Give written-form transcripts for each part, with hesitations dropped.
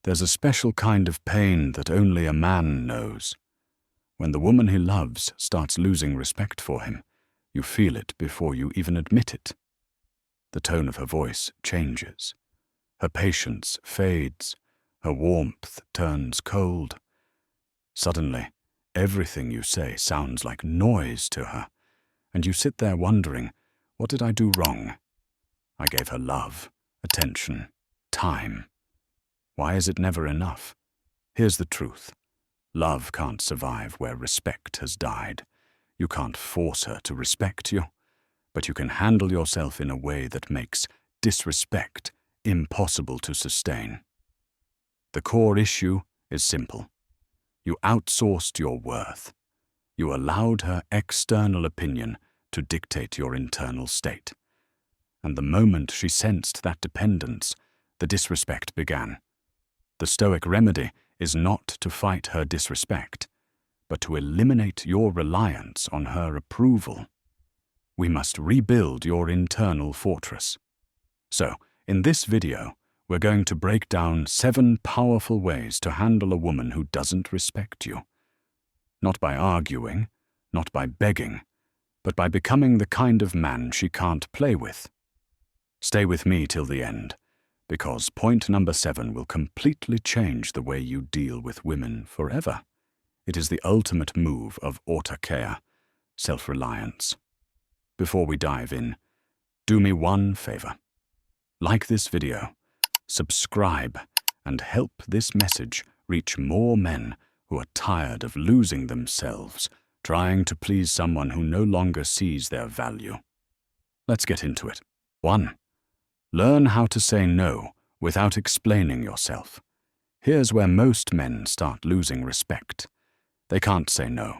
There's a special kind of pain that only a man knows. When the woman he loves starts losing respect for him, you feel it before you even admit it. The tone of her voice changes. Her patience fades. Her warmth turns cold. Suddenly, everything you say sounds like noise to her, and you sit there wondering, what did I do wrong? I gave her love, attention, time. Why is it never enough? Here's the truth. Love can't survive where respect has died. You can't force her to respect you, but you can handle yourself in a way that makes disrespect impossible to sustain. The core issue is simple. You outsourced your worth. You allowed her external opinion to dictate your internal state. And the moment she sensed that dependence, the disrespect began. The Stoic remedy is not to fight her disrespect, but to eliminate your reliance on her approval. We must rebuild your internal fortress. So, in this video, we're going to break down 7 powerful ways to handle a woman who doesn't respect you. Not by arguing, not by begging, but by becoming the kind of man she can't play with. Stay with me till the end, because point number 7 will completely change the way you deal with women forever. It is the ultimate move of Autarkeia, self-reliance. Before we dive in, do me one favor. Like this video, subscribe, and help this message reach more men who are tired of losing themselves, trying to please someone who no longer sees their value. Let's get into it. 1. Learn how to say no without explaining yourself. Here's where most men start losing respect. They can't say no.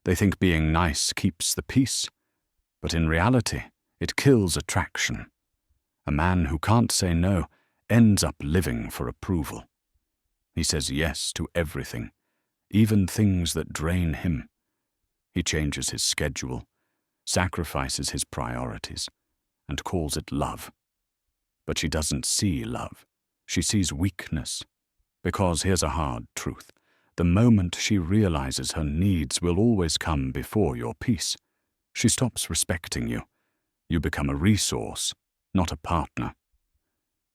They think being nice keeps the peace. But in reality, it kills attraction. A man who can't say no ends up living for approval. He says yes to everything, even things that drain him. He changes his schedule, sacrifices his priorities, and calls it love. But she doesn't see love. She sees weakness. Because here's a hard truth. The moment she realizes her needs will always come before your peace, she stops respecting you. You become a resource, not a partner.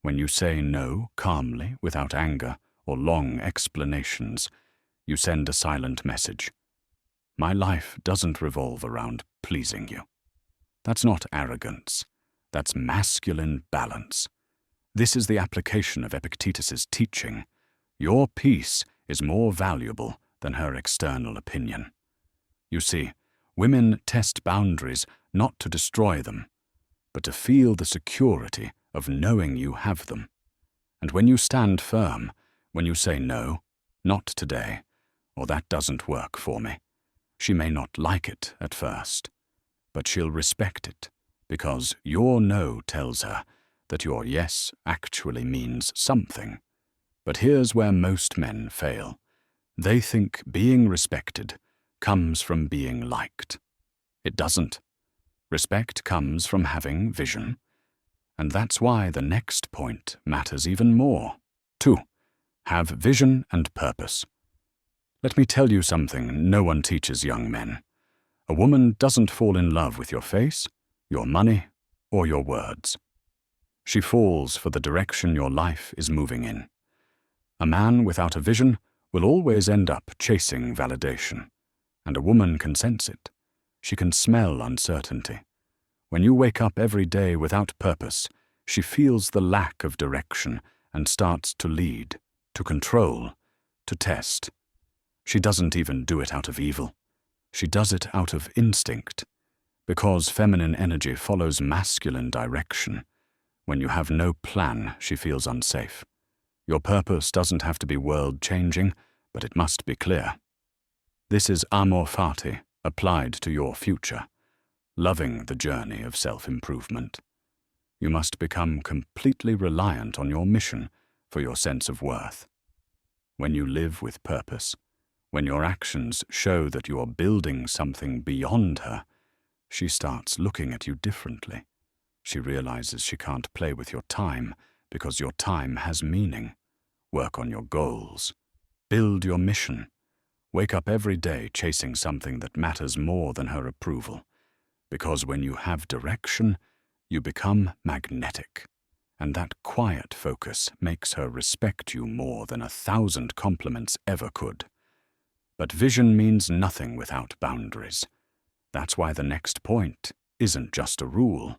When you say no calmly, without anger or long explanations, you send a silent message. My life doesn't revolve around pleasing you. That's not arrogance. That's masculine balance. This is the application of Epictetus's teaching. Your peace is more valuable than her external opinion. You see, women test boundaries not to destroy them, but to feel the security of knowing you have them. And when you stand firm, when you say no, not today, or that doesn't work for me, she may not like it at first, but she'll respect it, because your no tells her that your yes actually means something. But here's where most men fail. They think being respected comes from being liked. It doesn't. Respect comes from having vision. And that's why the next point matters even more. 2. Have vision and purpose. Let me tell you something no one teaches young men. A woman doesn't fall in love with your face, your money, or your words. She falls for the direction your life is moving in. A man without a vision will always end up chasing validation, and a woman can sense it. She can smell uncertainty. When you wake up every day without purpose, she feels the lack of direction and starts to lead, to control, to test. She doesn't even do it out of evil. She does it out of instinct, because feminine energy follows masculine direction. When you have no plan, she feels unsafe. Your purpose doesn't have to be world-changing, but it must be clear. This is amor fati applied to your future, loving the journey of self-improvement. You must become completely reliant on your mission for your sense of worth. When you live with purpose, when your actions show that you are building something beyond her, she starts looking at you differently. She realizes she can't play with your time because your time has meaning. work on your goals, build your mission. Wake up every day chasing something that matters more than her approval, because when you have direction, you become magnetic, and that quiet focus makes her respect you more than 1,000 compliments ever could. But vision means nothing without boundaries. That's why the next point isn't just a rule.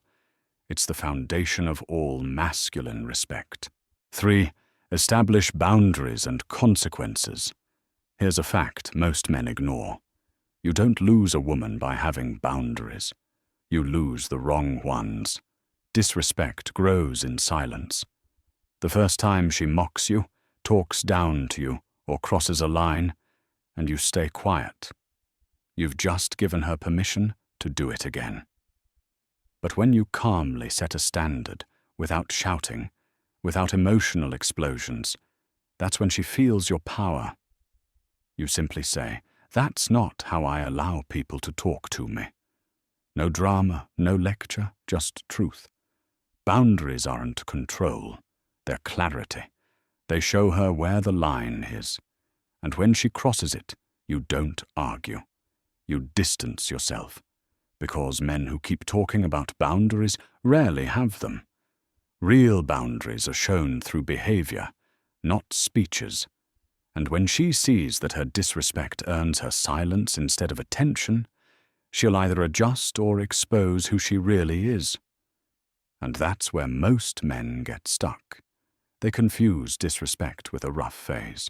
It's the foundation of all masculine respect. 3. Establish boundaries and consequences. Here's a fact most men ignore. You don't lose a woman by having boundaries. You lose the wrong ones. Disrespect grows in silence. The first time she mocks you, talks down to you, or crosses a line, and you stay quiet, you've just given her permission to do it again. But when you calmly set a standard, without shouting, without emotional explosions, that's when she feels your power. You simply say, "That's not how I allow people to talk to me." No drama, no lecture, just truth. Boundaries aren't control, they're clarity. They show her where the line is. And when she crosses it, you don't argue. You distance yourself. Because men who keep talking about boundaries rarely have them. Real boundaries are shown through behavior, not speeches. And when she sees that her disrespect earns her silence instead of attention, she'll either adjust or expose who she really is. And that's where most men get stuck. They confuse disrespect with a rough phase.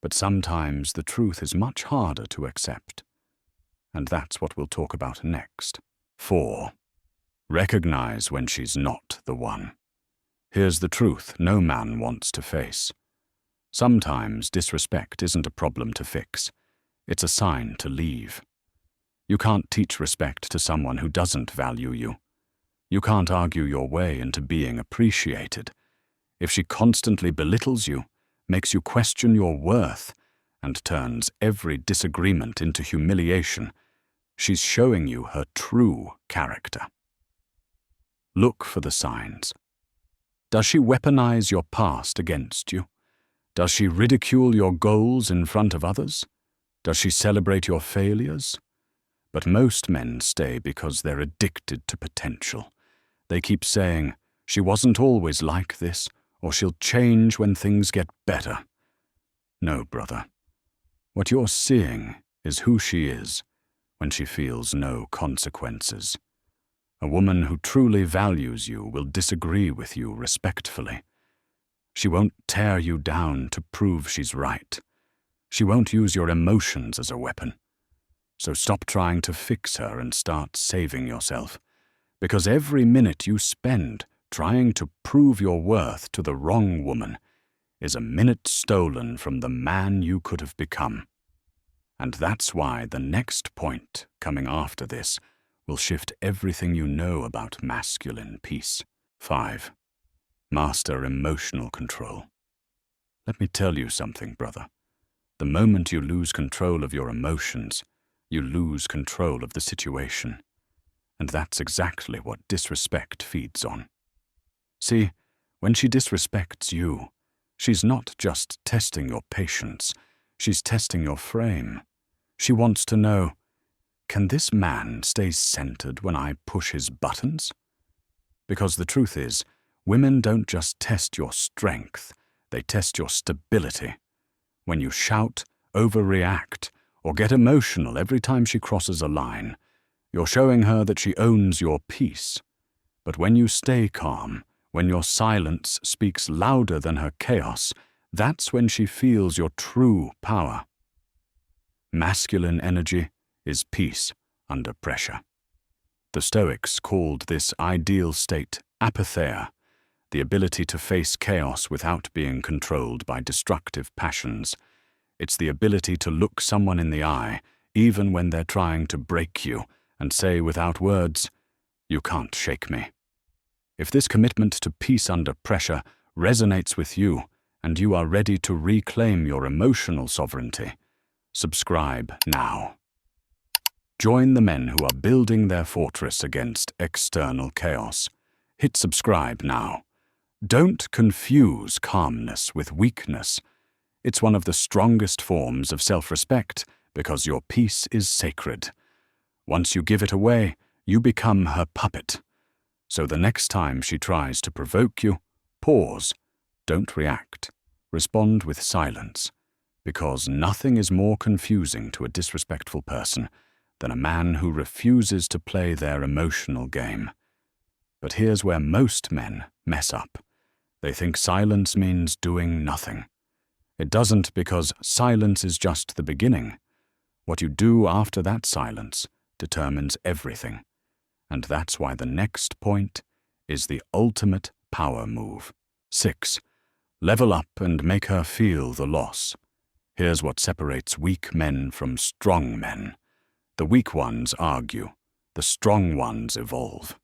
But sometimes the truth is much harder to accept. And that's what we'll talk about next. 4. Recognize when she's not the one. Here's the truth no man wants to face. Sometimes disrespect isn't a problem to fix. It's a sign to leave. You can't teach respect to someone who doesn't value you. You can't argue your way into being appreciated. If she constantly belittles you, makes you question your worth, and turns every disagreement into humiliation, she's showing you her true character. Look for the signs. Does she weaponize your past against you? Does she ridicule your goals in front of others? Does she celebrate your failures? But most men stay because they're addicted to potential. They keep saying, "She wasn't always like this," or "She'll change when things get better." No, brother. What you're seeing is who she is when she feels no consequences. A woman who truly values you will disagree with you respectfully. She won't tear you down to prove she's right. She won't use your emotions as a weapon. So stop trying to fix her and start saving yourself. Because every minute you spend trying to prove your worth to the wrong woman is a minute stolen from the man you could have become. And that's why the next point coming after this will shift everything you know about masculine peace. 5. Master emotional control. Let me tell you something, brother. The moment you lose control of your emotions, you lose control of the situation. And that's exactly what disrespect feeds on. See, when she disrespects you, she's not just testing your patience, she's testing your frame. She wants to know, can this man stay centered when I push his buttons? Because the truth is, women don't just test your strength, they test your stability. When you shout, overreact, or get emotional every time she crosses a line, you're showing her that she owns your peace. But when you stay calm, when your silence speaks louder than her chaos, that's when she feels your true power. Masculine energy is peace under pressure. The Stoics called this ideal state Apatheia, the ability to face chaos without being controlled by destructive passions. It's the ability to look someone in the eye, even when they're trying to break you, and say without words, "You can't shake me." If this commitment to peace under pressure resonates with you, and you are ready to reclaim your emotional sovereignty, subscribe now. Join the men who are building their fortress against external chaos. Hit subscribe now. Don't confuse calmness with weakness. It's one of the strongest forms of self-respect because your peace is sacred. Once you give it away, you become her puppet. So the next time she tries to provoke you, pause. Don't react. Respond with silence, because nothing is more confusing to a disrespectful person than a man who refuses to play their emotional game. But here's where most men mess up. They think silence means doing nothing. It doesn't, because silence is just the beginning. What you do after that silence determines everything. And that's why the next point is the ultimate power move. 6. Level up and make her feel the loss. Here's what separates weak men from strong men. The weak ones argue. The strong ones evolve.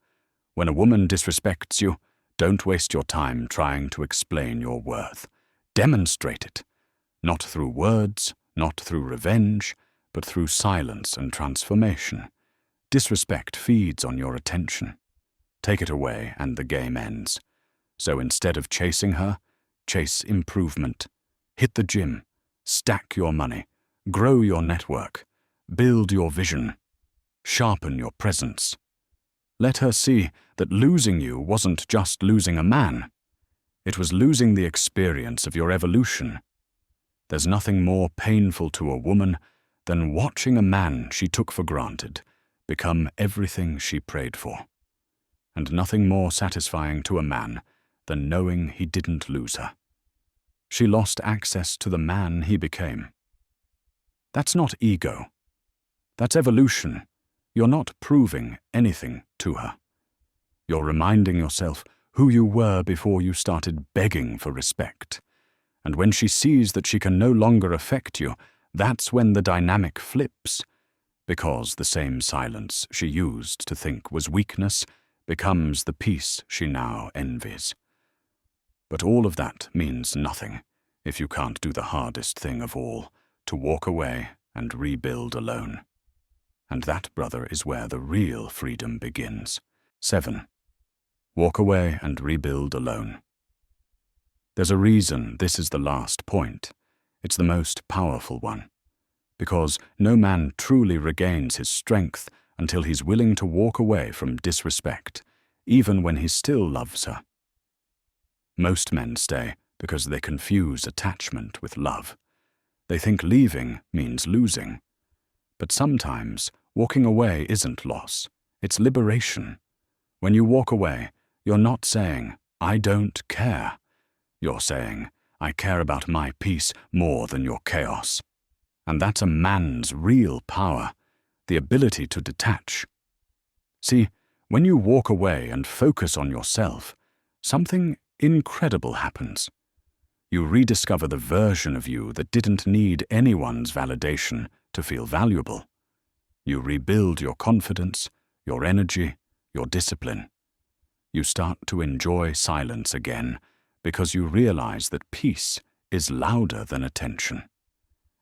When a woman disrespects you, don't waste your time trying to explain your worth. Demonstrate it. Not through words, not through revenge, but through silence and transformation. Disrespect feeds on your attention. Take it away and the game ends. So instead of chasing her, chase improvement. Hit the gym. Stack your money. Grow your network. Build your vision. Sharpen your presence. Let her see that losing you wasn't just losing a man. It was losing the experience of your evolution. There's nothing more painful to a woman than watching a man she took for granted become everything she prayed for. And nothing more satisfying to a man than knowing he didn't lose her. She lost access to the man he became. That's not ego. That's evolution. You're not proving anything to her. You're reminding yourself who you were before you started begging for respect. And when she sees that she can no longer affect you, that's when the dynamic flips, because the same silence she used to think was weakness becomes the peace she now envies. But all of that means nothing if you can't do the hardest thing of all, to walk away and rebuild alone. And that, brother, is where the real freedom begins. 7. Walk away and rebuild alone. There's a reason this is the last point. It's the most powerful one. Because no man truly regains his strength until he's willing to walk away from disrespect, even when he still loves her. Most men stay because they confuse attachment with love. They think leaving means losing. But sometimes walking away isn't loss, it's liberation. When you walk away, you're not saying, "I don't care." You're saying, "I care about my peace more than your chaos." And that's a man's real power, the ability to detach. See, when you walk away and focus on yourself, something incredible happens. You rediscover the version of you that didn't need anyone's validation to feel valuable. You rebuild your confidence, your energy, your discipline. You start to enjoy silence again because you realize that peace is louder than attention.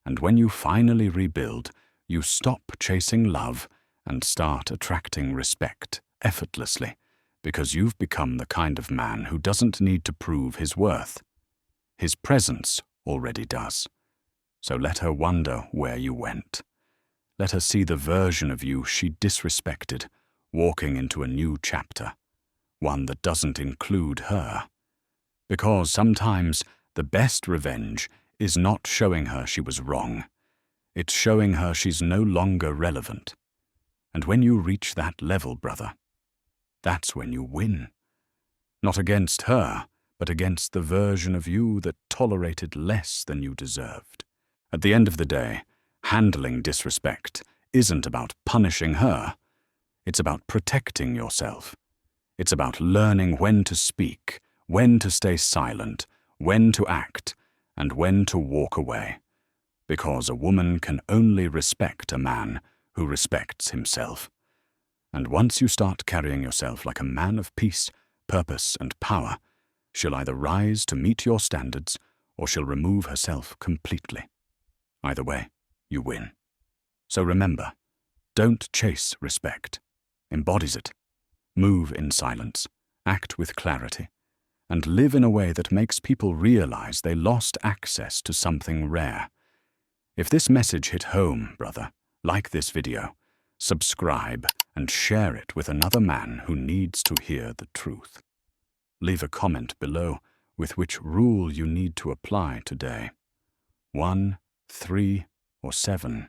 And when you finally rebuild, you stop chasing love and start attracting respect effortlessly, because you've become the kind of man who doesn't need to prove his worth. His presence already does. So let her wonder where you went. Let her see the version of you she disrespected, walking into a new chapter, one that doesn't include her. Because sometimes the best revenge is not showing her she was wrong. It's showing her she's no longer relevant. And when you reach that level, brother, that's when you win. Not against her, but against the version of you that tolerated less than you deserved. At the end of the day, handling disrespect isn't about punishing her. It's about protecting yourself. It's about learning when to speak, when to stay silent, when to act, and when to walk away. Because a woman can only respect a man who respects himself. And once you start carrying yourself like a man of peace, purpose, and power, she'll either rise to meet your standards, or she'll remove herself completely. Either way, you win. So remember, don't chase respect. Embodies it. Move in silence. Act with clarity. and live in a way that makes people realize they lost access to something rare. If this message hit home, brother, like this video, subscribe and share it with another man who needs to hear the truth. Leave a comment below with which rule you need to apply today. 1, 3, or 7.